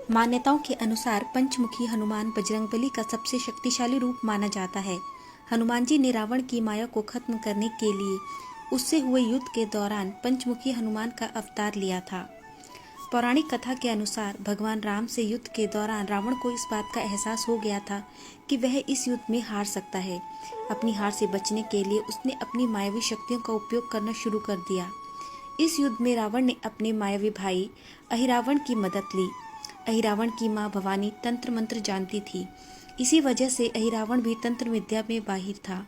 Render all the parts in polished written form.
मान्यताओं के अनुसार पंचमुखी हनुमान बजरंगबली का सबसे शक्तिशाली रूप माना जाता है। हनुमान जी ने रावण की माया को खत्म करने के लिए उससे हुए युद्ध के दौरान पंचमुखी हनुमान का अवतार लिया था। पौराणिक कथा के अनुसार भगवान राम से युद्ध के दौरान रावण को इस बात का एहसास हो गया था कि वह इस युद्ध में हार सकता है। अपनी हार से बचने के लिए उसने अपनी मायावी शक्तियों का उपयोग करना शुरू कर दिया। इस युद्ध में रावण ने अपने मायावी भाई अहिरावण की मदद ली। अहिरावण की मां भवानी तंत्र मंत्र जानती थी। इसी वजह से अहिरावण भी तंत्र विद्या में माहिर था।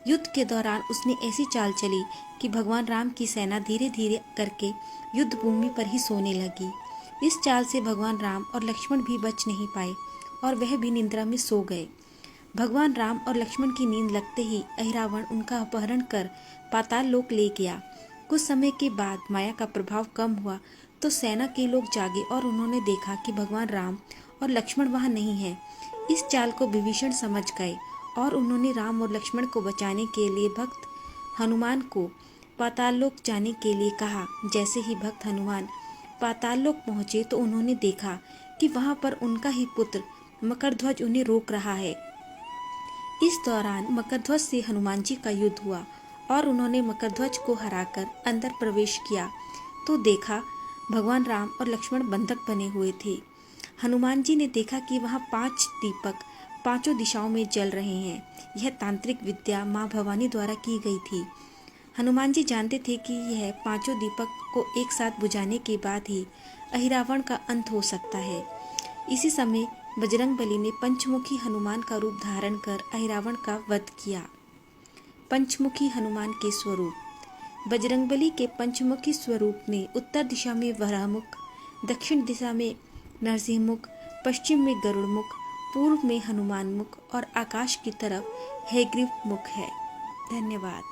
युद्ध के दौरान उसने ऐसी चाल चली कि भगवान राम की सेना धीरे धीरे करके युद्ध भूमि पर ही सोने लगी। इस चाल से भगवान राम और लक्ष्मण भी बच नहीं पाए और वह भी निद्रा में सो गए। भगवान राम और लक्ष्मण की नींद लगते ही अहिरावण उनका अपहरण कर पाताल लोक ले गया। कुछ समय के बाद माया का प्रभाव कम हुआ तो सेना के लोग जागे और उन्होंने देखा कि भगवान राम और लक्ष्मण वहां नहीं हैं। इस चाल को विभीषण समझ गए और उन्होंने राम और लक्ष्मण को बचाने के लिए भक्त हनुमान को पाताल लोक जाने के लिए कहा। जैसे ही भक्त हनुमान पाताल लोक पहुंचे तो उन्होंने देखा कि वहां पर उनका ही पुत्र मकरध्वज उन्हें रोक रहा है। इस दौरान मकरध्वज से हनुमान जी का युद्ध हुआ और उन्होंने मकरध्वज को हराकर अंदर प्रवेश किया तो देखा भगवान राम और लक्ष्मण बंधक बने हुए थे। हनुमान जी ने देखा कि वहां 5 दीपक पांचों दिशाओं में जल रहे हैं। यह तांत्रिक विद्या मां भवानी द्वारा की गई थी। हनुमान जी जानते थे कि यह पांचों दीपक को एक साथ बुझाने के बाद ही अहिरावण का अंत हो सकता है। इसी समय बजरंगबली ने पंचमुखी हनुमान का रूप धारण कर अहिरावण का वध किया। पंचमुखी हनुमान के स्वरूप। बजरंगबली के पंचमुखी स्वरूप में उत्तर दिशा में वराहमुख, दक्षिण दिशा में नरसिंहमुख, पश्चिम में गरुड़मुख, पूर्व में हनुमान मुख और आकाश की तरफ हयग्रीव मुख है। धन्यवाद।